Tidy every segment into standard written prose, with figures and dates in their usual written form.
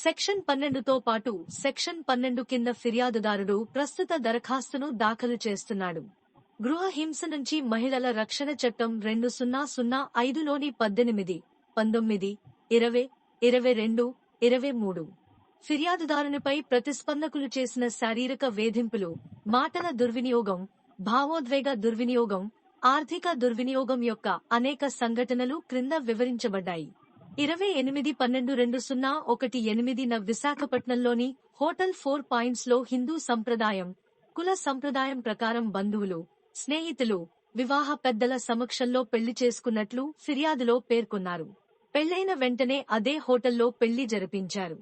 Section 12తో పాటు section 12 కింద ఫిర్యాదుదారుడు ప్రస్తుత దరఖాస్తును దాఖలు చేస్తున్నాడు. గృహ హింస నుంచి మహిళల రక్షణ చట్టం 2005లోని 18, 19, 20, 22, 23 ఫిర్యాదుదారునిపై ప్రతిస్పందకులు చేసిన శారీరక వేధింపులు, మాటల దుర్వినియోగం, భావోద్వేగ దుర్వినియోగం, ఆర్థిక దుర్వినియోగం యొక్క అనేక సంఘటనలు క్రింద వివరించబడ్డాయి. 28/12/2018న విశాఖపట్నంలోని హోటల్ 4 పాయింట్స్లో హిందూ సంప్రదాయం, కుల సంప్రదాయం ప్రకారం బంధువులు, స్నేహితులు, వివాహ పెద్దల సమక్షంలో పెళ్లి చేసుకున్నట్లు ఫిర్యాదులో పేర్కొన్నారు. పెళ్లైన వెంటనే అదే హోటల్లో పెళ్లి జరిపించారు.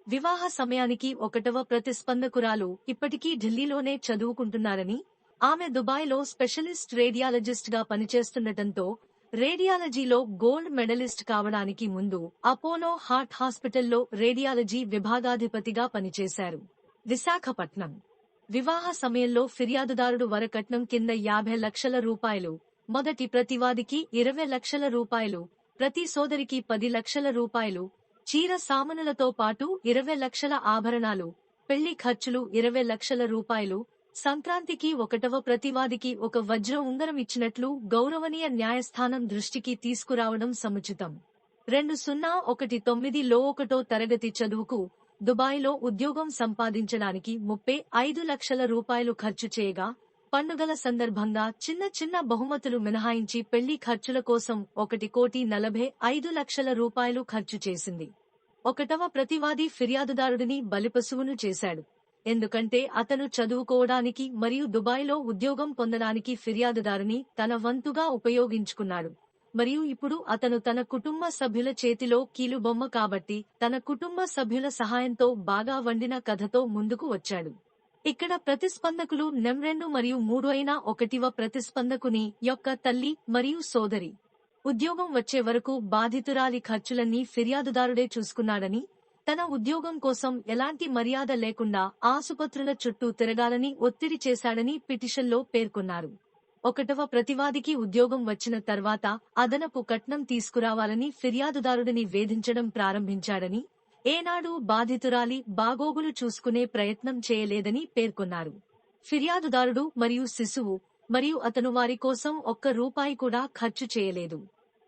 వివాహ సమయానికి 1వ ప్రతిస్పందకురాలు ఇప్పటికీ ఢిల్లీలోనే చదువుకుంటున్నారని, ఆమె దుబాయ్లో స్పెషలిస్ట్ రేడియాలజిస్ట్ గా పనిచేస్తుండటంతో రేడియాలజీలో గోల్డ్ మెడలిస్ట్ కావడానికి ముందు అపోలో హార్ట్ హాస్పిటల్లో రేడియాలజీ విభాగాధిపతిగా పనిచేశారు. విశాఖపట్నం వివాహ సమయంలో ఫిర్యాదుదారుడు వరకట్నం కింద 50 లక్షల రూపాయలు, మొదటి ప్రతివాదికి 20 లక్షల రూపాయలు, ప్రతి సోదరికి 10 లక్షల రూపాయలు, చీర సామానులతో పాటు 20 లక్షల ఆభరణాలు, పెళ్లి ఖర్చులు 20 లక్షల రూపాయలు, సంక్రాంతికి 1వ ప్రతివాదికి ఒక వజ్ర ఉంగరం ఇచ్చినట్లు గౌరవనీయ న్యాయస్థానం దృష్టికి తీసుకురావడం సముచితం. 2019లో 1వ తరగతి చదువుకు దుబాయ్లో ఉద్యోగం సంపాదించడానికి 35 లక్షల రూపాయలు ఖర్చు చేయగా, పండుగల సందర్భంగా చిన్న చిన్న బహుమతులు మినహాయించి పెళ్లి ఖర్చుల కోసం 1,45 లక్షల రూపాయలు ఖర్చు చేసింది. 1వ ప్రతివాది ఫిర్యాదుదారుడిని బలిపశువును చేశాడు. ఎందుకంటే అతను చదువుకోవడానికి మరియు దుబాయ్లో ఉద్యోగం పొందడానికి ఫిర్యాదుదారుని తన వంతుగా ఉపయోగించుకున్నాడు. మరియు ఇప్పుడు అతను తన కుటుంబ సభ్యుల చేతిలో కీలుబొమ్మ కాబట్టి తన కుటుంబ సభ్యుల సహాయంతో బాగా వండిన కథతో ముందుకు వచ్చాడు. ఇక్కడ ప్రతిస్పందకులు నెం 2 మరియు 3 అయిన 1వ ప్రతిస్పందకుని యొక్క తల్లి మరియు సోదరి. ఉద్యోగం వచ్చే వరకు బాధితురాలి ఖర్చులన్నీ ఫిర్యాదుదారుడే చూసుకున్నాడని, తన ఉద్యోగం కోసం ఎలాంటి మర్యాద లేకుండా ఆసుపత్రుల చుట్టూ తిరగాలని ఒత్తిడి చేశాడని పిటిషన్లో పేర్కొన్నారు. 1వ ప్రతివాదికి ఉద్యోగం వచ్చిన తర్వాత అదనపు కట్నం తీసుకురావాలని ఫిర్యాదుదారుడిని వేధించడం ప్రారంభించాడని, ఏనాడు బాధితురాలి బాగోగులు చూసుకునే ప్రయత్నం చేయలేదని పేర్కొన్నారు. ఫిర్యాదుదారుడు మరియు శిశువు మరియు అతను వారి కోసం ₹1 కూడా ఖర్చు చేయలేదు.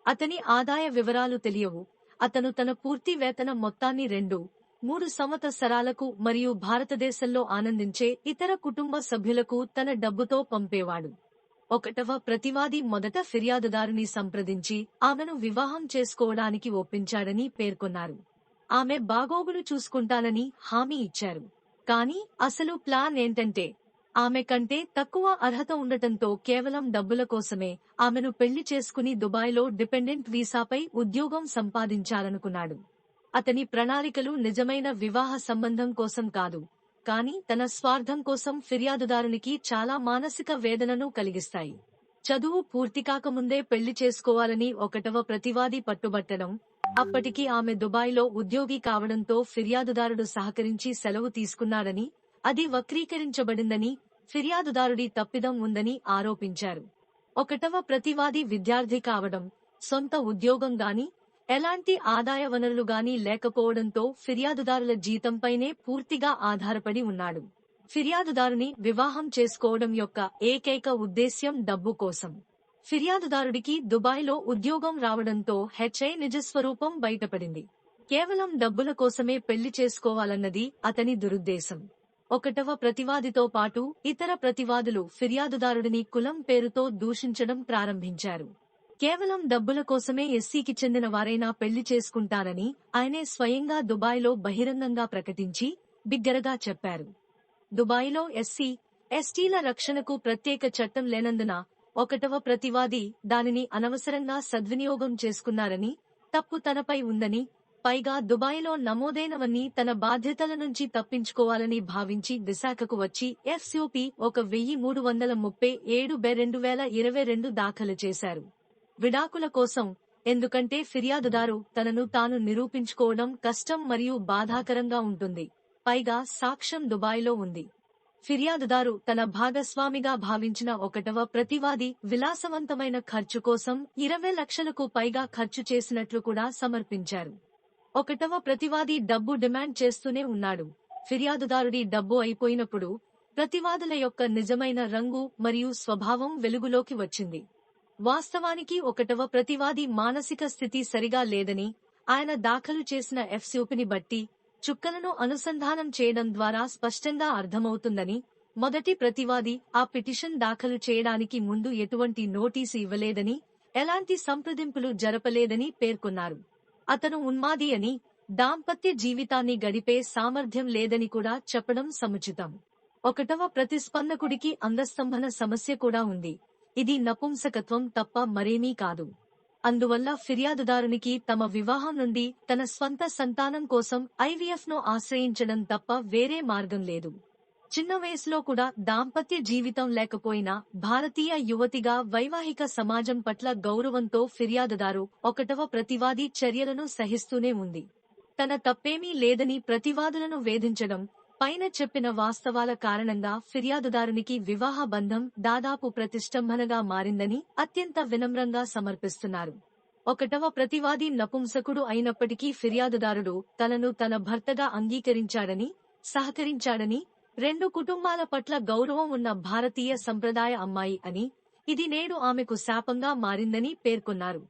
అతని ఆదాయ వివరాలు తెలియవు. అతను తన పూర్తి వేతన మొత్తాన్ని 2-3 సంవత్సరాలకు మరియు భారతదేశంలో ఆనందించే ఇతర కుటుంబ సభ్యులకు తన డబ్బుతో పంపేవాడు. 1వ ప్రతివాది మొదట ఫిర్యాదుదారుని సంప్రదించి ఆమెను వివాహం చేసుకోవడానికి ఒప్పించాడని పేర్కొన్నారు. ఆమె బాగోగులు చూసుకుంటానని హామీ ఇచ్చారు. కానీ అసలు ప్లాన్ ఏంటంటే, ఆమె కంటే తక్కువ అర్హత ఉండటంతో కేవలం డబ్బుల కోసమే ఆమెను పెళ్లి చేసుకుని దుబాయ్లో డిపెండెంట్ వీసాపై ఉద్యోగం సంపాదించాలనుకున్నాడు. అతని ప్రణాళికలు నిజమైన వివాహ సంబంధం కోసం కాదు, కానీ తన స్వార్థం కోసం ఫిర్యాదుదారునికి చాలా మానసిక వేదనను కలిగిస్తాయి. చదువు పూర్తికాకముందే పెళ్లి చేసుకోవాలని 1వ ప్రతివాది పట్టుబట్టడం, అప్పటికి ఆమె దుబాయ్లో ఉద్యోగి కావడంతో ఫిర్యాదుదారుడు సహకరించి సెలవు తీసుకున్నాడని, అది వక్రీకరించబడిందని, ఫిర్యాదుదారుడి తప్పిదం ఉందని ఆరోపించారు. 1వ ప్రతివాది విద్యార్థి కావడం, సొంత ఉద్యోగం గాని ఎలాంటి ఆదాయ వనరులు గాని లేకపోవడంతో ఫిర్యాదుదారుల జీతంపైనే పూర్తిగా ఆధారపడి ఉన్నాడు. ఫిర్యాదుదారుని వివాహం చేసుకోవడం యొక్క ఏకైక ఉద్దేశ్యం డబ్బు కోసం. ఫిర్యాదుదారుడికి దుబాయ్లో ఉద్యోగం రావడంతో హెచ్ఐ నిజస్వరూపం బయటపడింది. కేవలం డబ్బుల కోసమే పెళ్లి చేసుకోవాలన్నది అతని దురుద్దేశం. 1వ ప్రతివాదితో పాటు ఇతర ప్రతివాదులు ఫిర్యాదుదారుడిని కులం పేరుతో దూషించడం ప్రారంభించారు. కేవలం డబ్బుల కోసమే ఎస్సీకి చెందిన వారైనా పెళ్లి చేసుకుంటారని ఆయనే స్వయంగా దుబాయ్లో బహిరంగంగా ప్రకటించి బిగ్గరగా చెప్పారు. దుబాయ్లో ఎస్సీ, ఎస్టీల రక్షణకు ప్రత్యేక చట్టం లేనందున 1వ ప్రతివాది దానిని అనవసరంగా సద్వినియోగం చేసుకున్నారని, తప్పు తనపై ఉందని, పైగా దుబాయ్లో నమోదైనవన్నీ తన బాధ్యతల నుంచి తప్పించుకోవాలని భావించి విశాఖకు వచ్చి ఎఫ్సిఓపి 1337/2022 దాఖలు చేశారు. విడాకుల కోసం, ఎందుకంటే ఫిర్యాదుదారు తనను తాను నిరూపించుకోవడం కష్టం మరియు బాధాకరంగా ఉంటుంది. పైగా సాక్ష్యం దుబాయ్లో ఉంది. ఫిర్యాదుదారు తన భాగస్వామిగా భావించిన 1వ ప్రతివాది విలాసవంతమైన ఖర్చు కోసం 20 లక్షలకు పైగా ఖర్చు చేసినట్లు కూడా సమర్పించారు. ఒకటవ ప్రతివాది డబ్బు డిమాండ్ చేస్తూనే ఉన్నాడు. ఫిర్యాదుదారుడి డబ్బు అయిపోయినప్పుడు ప్రతివాదుల యొక్క నిజమైన రంగు మరియు స్వభావం వెలుగులోకి వచ్చింది. వాస్తవానికి ఒకటవ ప్రతివాది మానసిక స్థితి సరిగా లేదని ఆయన దాఖలు చేసిన ఎఫ్సూపిని బట్టి చుక్కలను అనుసంధానం చేయడం ద్వారా స్పష్టంగా అర్థమవుతుందని, మొదటి ప్రతివాది ఆ పిటిషన్ దాఖలు చేయడానికి ముందు ఎటువంటి నోటీసు ఇవ్వలేదని, ఎలాంటి సంప్రదింపులు జరపలేదని పేర్కొన్నారు. అతను ఉన్మాది అని, దాంపత్య జీవితాన్ని గడిపే సామర్థ్యం లేదని కూడా చెప్పడం సముచితం. ఒకటవ ప్రతిస్పందకుడికి అంగస్తంభన సమస్య కూడా ఉంది. ఇది నపుంసకత్వం తప్ప మరేమీ కాదు. అందువల్ల ఫిర్యాదుదారునికి తమ వివాహం నుండి తన స్వంత సంతానం కోసం ఐవీఎఫ్ ను ఆశ్రయించడం తప్ప వేరే మార్గం లేదు. చిన్న వయసులో కూడా దాంపత్య జీవితం లేకపోయినా భారతీయ యువతిగా వైవాహిక సమాజం పట్ల గౌరవంతో ఫిర్యాదుదారు ఒకటవ ప్రతివాది చర్యలను సహిస్తూనే ఉంది. తన తప్పేమీ లేదని ప్రతివాదులను వేధించడం, పైన చెప్పిన వాస్తవాల కారణంగా ఫిర్యాదుదారునికి వివాహ బంధం దాదాపు ప్రతిష్టంభనగా మారిందని అత్యంత వినమ్రంగా సమర్పిస్తున్నారు. ఒకటవ ప్రతివాది నపుంసకుడు అయినప్పటికీ ఫిర్యాదుదారుడు తనను తన భర్తగా అంగీకరించాడని, సహకరించాడని, రెండు కుటుంబాల పట్ల గౌరవం ఉన్న భారతీయ సంప్రదాయ అమ్మాయి అని, ఇది నేడు ఆమెకు శాపంగా మారిందని పేర్కొన్నారు.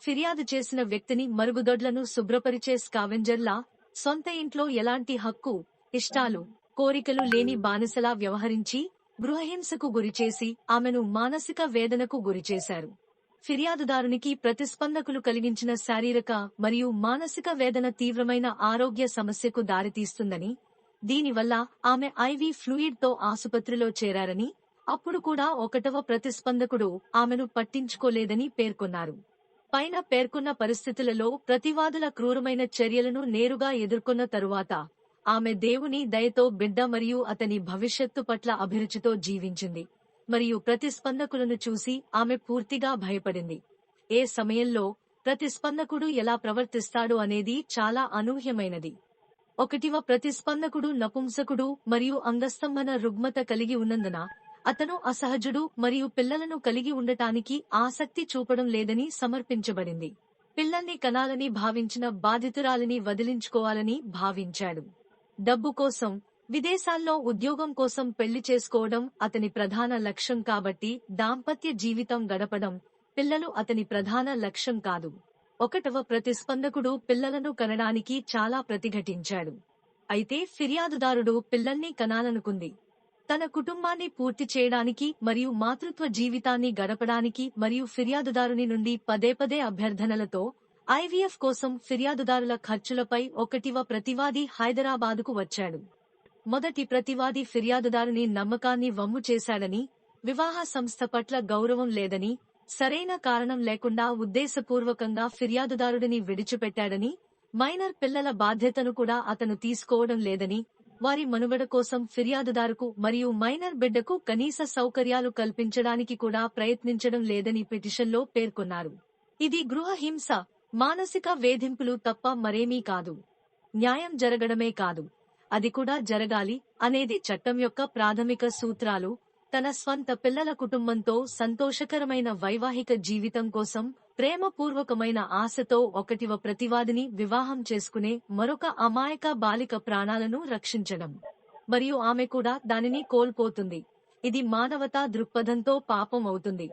ఫిర్యాదు చేసిన వ్యక్తిని మరుగుదొడ్లను శుభ్రపరిచే స్కావెంజర్లా, సొంత ఇంట్లో ఎలాంటి హక్కు, ఇష్టాలు, కోరికలు లేని బానిసలా వ్యవహరించి గృహహింసకు గురిచేసి ఆమెను మానసిక వేదనకు గురిచేశారు. ఫిర్యాదుదారునికి ప్రతిస్పందకులు కలిగించిన శారీరక మరియు మానసిక వేదన తీవ్రమైన ఆరోగ్య సమస్యకు దారితీస్తుందని, దీనివల్ల ఆమె ఐవీ ఫ్లూయిడ్ తో ఆసుపత్రిలో చేరారని, అప్పుడు కూడా ఒకటవ ప్రతిస్పందకుడు ఆమెను పట్టించుకోలేదని పేర్కొన్నారు. పైన పేర్కొన్న పరిస్థితులలో ప్రతివాదుల క్రూరమైన చర్యలను నేరుగా ఎదుర్కొన్న తరువాత ఆమె దేవుని దయతో బిడ్డ మరియు అతని భవిష్యత్తు పట్ల అభిరుచితో జీవించింది మరియు ప్రతిస్పందకులను చూసి ఆమె పూర్తిగా భయపడింది. ఏ సమయంలో ప్రతిస్పందకుడు ఎలా ప్రవర్తిస్తాడు అనేది చాలా అనూహ్యమైనది. ఒకటివ ప్రతిస్పందకుడు నపుంసకుడు మరియు అంగస్తంభన రుగ్మత కలిగి ఉన్నందున అతను అసహజుడు మరియు పిల్లలను కలిగి ఉండటానికి ఆసక్తి చూపడం లేదని సమర్పించబడింది. పిల్లల్ని కనాలని భావించిన బాధితురాలిని వదిలించుకోవాలని భావించాడు. డబ్బు కోసం, విదేశాల్లో ఉద్యోగం కోసం పెళ్లి చేసుకోవడం అతని ప్రధాన లక్ష్యం కాబట్టి దాంపత్య జీవితం గడపడం, పిల్లలు అతని ప్రధాన లక్ష్యం కాదు. ఒకటవ ప్రతిస్పందకుడు పిల్లలను కనడానికి చాలా ప్రతిఘటించాడు. అయితే ఫిర్యాదుదారుడు పిల్లల్ని కనాలనుకుంది. తన కుటుంబాన్ని పూర్తి చేయడానికి మరియు మాతృత్వ జీవితాన్ని గడపడానికి మరియు ఫిర్యాదుదారుని నుండి పదే అభ్యర్థనలతో ఐవీఎఫ్ కోసం ఫిర్యాదుదారుల ఖర్చులపై ఒకటివ ప్రతివాది హైదరాబాదుకు వచ్చాడు. మొదటి ప్రతివాది ఫిర్యాదుదారుని నమ్మకాన్ని వమ్ము చేశాడని, వివాహ సంస్థ పట్ల గౌరవం లేదని, సరైన కారణం లేకుండా ఉద్దేశపూర్వకంగా ఫిర్యాదుదారుడిని విడిచిపెట్టాడని, మైనర్ పిల్లల బాధ్యతను కూడా అతను తీసుకోవడం లేదని, వారి మనుగడ కోసం ఫిర్యాదుదారుకు మరియు మైనర్ బిడ్డకు కనీస సౌకర్యాలు కల్పించడానికి కూడా ప్రయత్నించడం లేదని పిటిషన్లో పేర్కొన్నారు. ఇది గృహ హింస, మానసిక వేధింపులు తప్ప మరేమీ కాదు. న్యాయం జరగడమే కాదు, అది కూడా జరగాలి అనేది చట్టం యొక్క ప్రాథమిక సూత్రాలు. తన స్వంత పిల్లల కుటుంబంతో సంతోషకరమైన వైవాహిక జీవితం కోసం ప్రేమపూర్వకమైన ఆశతో ఒకటివ ప్రతివాదిని వివాహం చేసుకునే మరొక అమాయక బాలిక ప్రాణాలను రక్షించడం, మరియు ఆమె కూడా దానిని కోల్పోతుంది. ఇది మానవతా దృక్పథంతో పాపం అవుతుంది,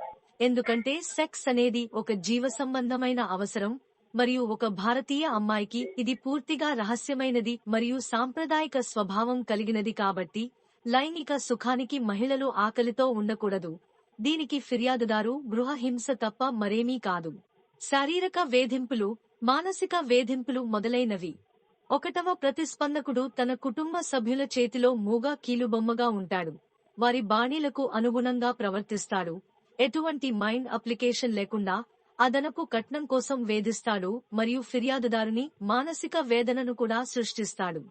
ఎందుకంటే సెక్స్ అనేది ఒక జీవసంబంధమైన అవసరం మరియు ఒక భారతీయ అమ్మాయికి ఇది పూర్తిగా రహస్యమైనది మరియు సాంప్రదాయిక స్వభావం కలిగినది కాబట్టి లైంగిక సుఖానికి మహిళలు ఆకలితో ఉండకూడదు. దీనికి ఫిర్యాదుదారు గృహ హింస తప్ప మరేమీ కాదు. శారీరక వేధింపులు, మానసిక వేధింపులు మొదలైనవి. ఒకటవ ప్రతిస్పందకుడు తన కుటుంబ సభ్యుల చేతిలో మూగా కీలుబొమ్మగా ఉంటాడు. వారి బాణీలకు అనుగుణంగా ప్రవర్తిస్తాడు. ఎటువంటి మైండ్ అప్లికేషన్ లేకుండా అదనపు కట్నం కోసం వేధిస్తాడు మరియు ఫిర్యాదుదారుని మానసిక వేదనను కూడా సృష్టిస్తాడు.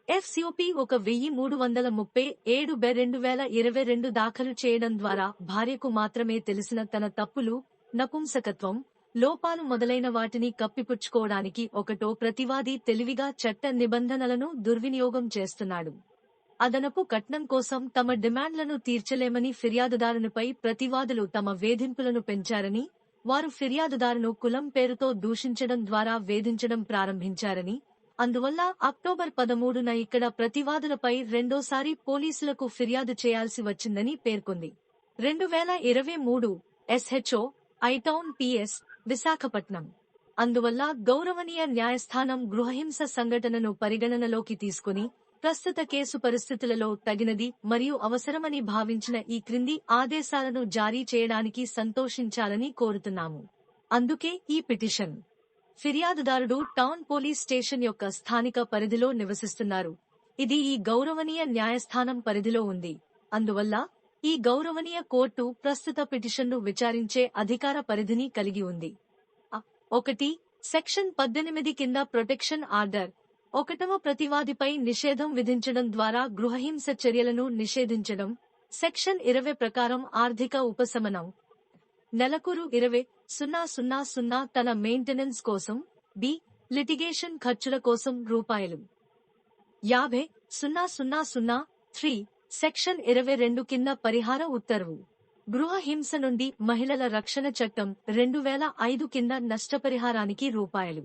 ఎఫ్సిఓపి 1337/2022 దాఖలు చేయడం ద్వారా భార్యకు మాత్రమే తెలిసిన తన తప్పులు, నపుంసకత్వం, లోపాలు మొదలైన వాటిని కప్పిపుచ్చుకోవడానికి ఒకటో ప్రతివాది తెలివిగా చట్ట నిబంధనలను దుర్వినియోగం చేస్తున్నాడు. అదనపు కట్నం కోసం తమ డిమాండ్లను తీర్చలేమని ఫిర్యాదుదారునిపై ప్రతివాదులు తమ వేధింపులను పెంచారని, వారు ఫిర్యాదుదారును కులం పేరుతో దూషించడం ద్వారా వేధించడం ప్రారంభించారని, అందువల్ల అక్టోబర్ 13న ఇక్కడ ప్రతివాదులపై రెండోసారి పోలీసులకు ఫిర్యాదు చేయాల్సి వచ్చిందని పేర్కొంది. 2023 SHO ఐటౌన్ PS విశాఖపట్నం. అందువల్ల గౌరవనీయ న్యాయస్థానం గృహహింస సంఘటనను పరిగణనలోకి తీసుకుని ప్రస్తుత కేసు పరిస్థితులలో తగినది మరియు అవసరమని భావించిన ఈ క్రింది ఆదేశాలను జారీ చేయడానికి సంతోషించాలని కోరుతున్నాము. అందుకే ఈ పిటిషన్. ఫిర్యాదుదారుడు టౌన్ పోలీస్ స్టేషన్ యొక్క స్థానిక పరిధిలో నివసిస్తున్నారు. ఇది ఈ గౌరవనీయ న్యాయస్థానం పరిధిలో ఉంది. అందువల్ల ఈ గౌరవనీయ కోర్టు ప్రస్తుత పిటిషన్ను విచారించే అధికార పరిధిని కలిగి ఉంది. 1. సెక్షన్ 18 కింద ప్రొటెక్షన్ ఆర్డర్. 1వ ప్రతివాదిపై నిషేధం విధించడం ద్వారా గృహహింస చర్యలను నిషేధించడం. సెక్షన్ 20 ప్రకారం ఆర్థిక ఉపశమనం. నెలకు రూ. 20,000 తన మెయింటెనెన్స్ కోసం. బి. లిటిగేషన్ ఖర్చుల కోసం రూ. 50,000. సెక్షన్ 22 కింద పరిహార ఉత్తర్వు. గృహహింస నుండి మహిళల రక్షణ చట్టం 2005 కింద నష్టపరిహారానికి రూపాయలు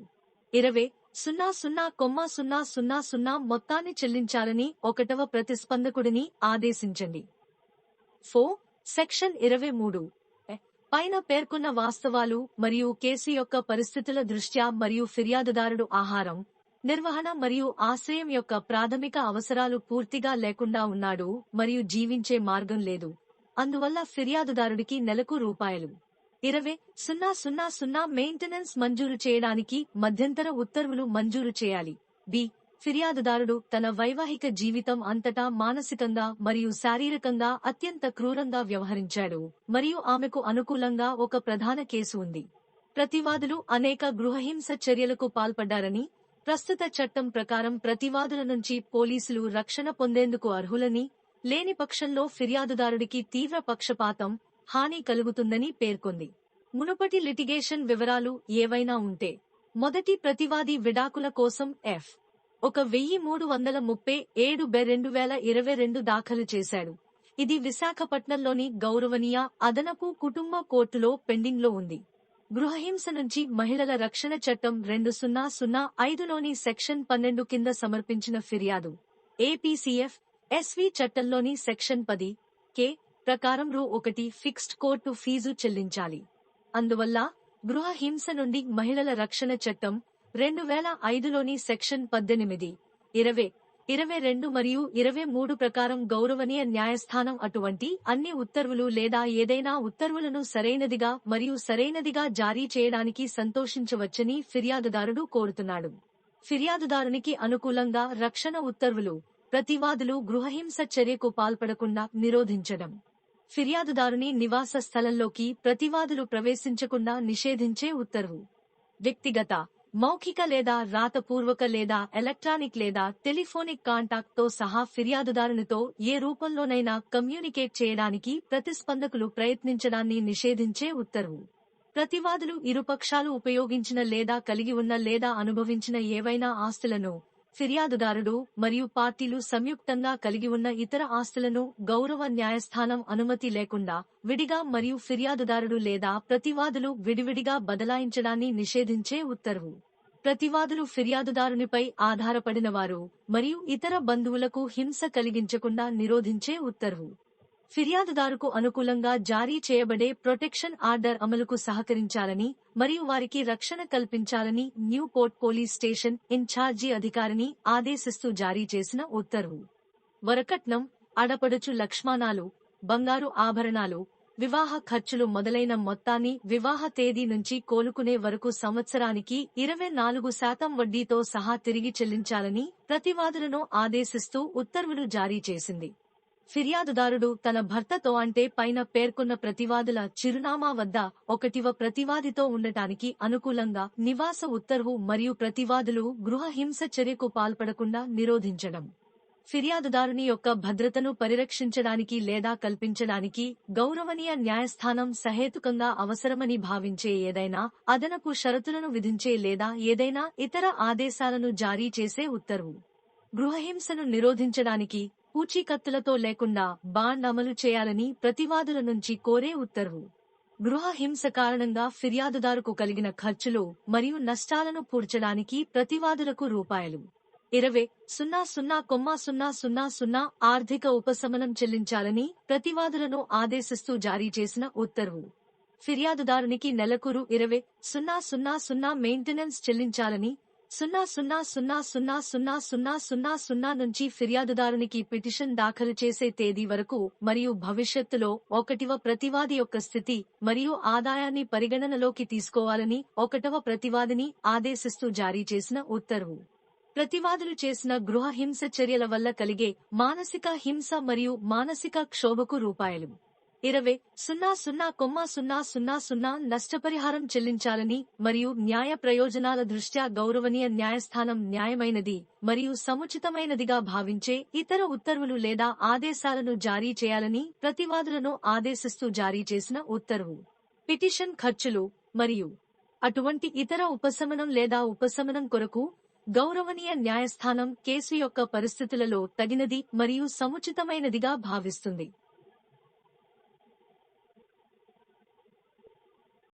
20,000,000 మొత్తాన్ని చెల్లించాలని 1వ ప్రతిస్పందకుడిని ఆదేశించండి. 4. సెక్షన్ 23 పైన పేర్కొన్న వాస్తవాలు మరియు కేసు యొక్క పరిస్థితుల దృష్ట్యా మరియు ఫిర్యాదుదారుడు ఆహారం, నిర్వహణ మరియు ఆశ్రయం యొక్క ప్రాథమిక అవసరాలు పూర్తిగా లేకుండా ఉన్నాడు మరియు జీవించే మార్గం లేదు. అందువల్ల ఫిర్యాదుదారుడికి నెలకు రూపాయలు 20,000 మెయింటెనెన్స్ మంజూరు చేయడానికి మధ్యంతర ఉత్తర్వులు మంజూరు చేయాలి. బి. ఫిర్యాదుదారుడు తన వైవాహిక జీవితం అంతటా మానసికంగా మరియు శారీరకంగా అత్యంత క్రూరంగా వ్యవహరించాడు మరియు ఆమెకు అనుకూలంగా ఒక ప్రధాన కేసు ఉంది. ప్రతివాదులు అనేక గృహహింస చర్యలకు పాల్పడ్డారని, ప్రస్తుత చట్టం ప్రకారం ప్రతివాదుల నుంచి పోలీసులు రక్షణ పొందేందుకు అర్హులని, లేని పక్షంలో ఫిర్యాదుదారుడికి తీవ్ర పక్షపాతం, హాని కలుగుతుందని పేర్కొంది. మునుపటి లిటిగేషన్ వివరాలు ఏవైనా ఉంటే. మొదటి ప్రతివాది విడాకుల కోసం F. 1337/2022 దాఖలు చేశాడు. ఇది విశాఖపట్నంలోని గౌరవనీయ అదనపు కుటుంబ కోర్టులో పెండింగ్లో ఉంది. గృహహింస నుంచి మహిళల రక్షణ చట్టం 2005లోని సెక్షన్ 12 కింద సమర్పించిన ఫిర్యాదు. APCF SV చట్టంలోని సెక్షన్ 10 కే ప్రకారం రూ. 1 ఫిక్స్డ్ కోర్టు ఫీజు చెల్లించాలి. అందువల్ల గృహహింస నుండి మహిళల రక్షణ చట్టం 2005లోని సెక్షన్ 18, 20, 22 మరియు 23 ప్రకారం గౌరవనీయ న్యాయస్థానం అటువంటి అన్ని ఉత్తర్వులు లేదా ఏదైనా ఉత్తర్వులను సరైనదిగా మరియు సరైనదిగా జారీ చేయడానికి సంతోషించవచ్చని ఫిర్యాదుదారుడు కోరుతున్నాడు. ఫిర్యాదుదారునికి అనుకూలంగా రక్షణ ఉత్తర్వులు. ప్రతివాదులు గృహహింస చర్యకు పాల్పడకుండా నిరోధించడం. ఫిర్యాదుదారుని నివాస స్థలంలోకి ప్రతివాదులు ప్రవేశించకుండా నిషేధించే ఉత్తర్వు. వ్యక్తిగత, మౌఖిక లేదా రాతపూర్వక లేదా ఎలక్ట్రానిక్ లేదా టెలిఫోనిక్ కాంటాక్ట్తో సహా ఫిర్యాదుదారునితో ఏ రూపంలోనైనా కమ్యూనికేట్ చేయడానికి ప్రతిస్పందకులు ప్రయత్నించడాన్ని నిషేధించే ఉత్తర్వు. ప్రతివాదులు ఇరుపక్షాలు ఉపయోగించిన లేదా కలిగి ఉన్న లేదా అనుభవించిన ఏవైనా ఆస్తులను, ఫిర్యాదుదారుడు మరియు పార్టీలు సంయుక్తంగా కలిగి ఉన్న ఇతర ఆస్తులను గౌరవ న్యాయస్థానం అనుమతి లేకుండా విడిగా మరియు ఫిర్యాదుదారుడు లేదా ప్రతివాదులు విడివిడిగా బదలాయించడాన్ని నిషేధించే ఉత్తర్వు. ప్రతివాదులు ఫిర్యాదుదారునిపై ఆధారపడినవారు మరియు ఇతర బంధువులకు హింస కలిగించకుండా నిరోధించే ఉత్తర్వు. ఫిర్యాదుదారుకు అనుకూలంగా జారీ చేయబడే ప్రొటెక్షన్ ఆర్డర్ అమలుకు సహకరించాలని మరియు వారికి రక్షణ కల్పించాలని న్యూపోర్ట్ పోలీస్ స్టేషన్ ఇన్ఛార్జి అధికారిని ఆదేశిస్తూ జారీ చేసిన ఉత్తర్వు. వరకట్నం, అడపడుచు లక్ష్మానాలు, బంగారు ఆభరణాలు, వివాహ ఖర్చులు మొదలైన మొత్తాన్ని వివాహ తేదీ నుంచి కోలుకునే వరకు సంవత్సరానికి 24% వడ్డీతో సహా తిరిగి చెల్లించాలని ప్రతివాదులను ఆదేశిస్తూ ఉత్తర్వులు జారీ చేసింది. ఫిర్యాదుదారుడు తన భర్తతో అంటే పైన పేర్కొన్న ప్రతివాదుల చిరునామా వద్ద 1వ ప్రతివాదితో ఉండటానికి అనుకూలంగా నివాస ఉత్తర్వు మరియు ప్రతివాదులు గృహహింస చర్యకు పాల్పడకుండా నిరోధించడం. ఫిర్యాదుదారుని యొక్క భద్రతను పరిరక్షించడానికి లేదా కల్పించడానికి గౌరవనీయ న్యాయస్థానం సహేతుకంగా అవసరమని భావించే ఏదైనా అదనపు షరతులను విధించే లేదా ఏదైనా ఇతర ఆదేశాలను జారీ చేసే ఉత్తర్వు. గృహహింసను నిరోధించడానికి పూచీకత్తులతో లేకుండా బాండ్ అమలు చేయాలని ప్రతివాదుల నుంచి కోరే ఉత్తర్వు. గృహ హింస కారణంగా ఫిర్యాదుదారుకు కలిగిన ఖర్చులు మరియు నష్టాలను పూడ్చడానికి ప్రతివాదులకు రూపాయలు 20,00,000 ఆర్థిక ఉపశమనం చెల్లించాలని ప్రతివాదులను ఆదేశిస్తూ జారీ చేసిన ఉత్తర్వు. ఫిర్యాదుదారునికి నెలకు రూ. 20,000 మెయింటెనెన్స్ చెల్లించాలని 00,00,000 నుంచి ఫిర్యాదుదారునికి పిటిషన్ దాఖలు చేసే తేదీ వరకు మరియు భవిష్యత్తులో 1వ ప్రతివాది యొక్క స్థితి మరియు ఆదాయాన్ని పరిగణనలోకి తీసుకోవాలని 1వ ప్రతివాదిని ఆదేశిస్తూ జారీ చేసిన ఉత్తర్వు. ప్రతివాదులు చేసిన గృహ హింస చర్యల వల్ల కలిగే మానసిక హింస మరియు మానసిక క్షోభకు రూపాయలు 20,00,000 నష్టపరిహారం చెల్లించాలని మరియు న్యాయ ప్రయోజనాల దృష్ట్యా గౌరవనీయ న్యాయస్థానం న్యాయమైనది మరియు సముచితమైనదిగా భావించే ఇతర ఉత్తర్వులు లేదా ఆదేశాలను జారీ చేయాలని ప్రతివాదులను ఆదేశిస్తూ జారీ చేసిన ఉత్తర్వు. పిటిషన్ ఖర్చులు మరియు అటువంటి ఇతర ఉపశమనం లేదా ఉపశమనం కొరకు గౌరవనీయ న్యాయస్థానం కేసు యొక్క పరిస్థితులలో తగినది మరియు సముచితమైనదిగా భావిస్తుంది.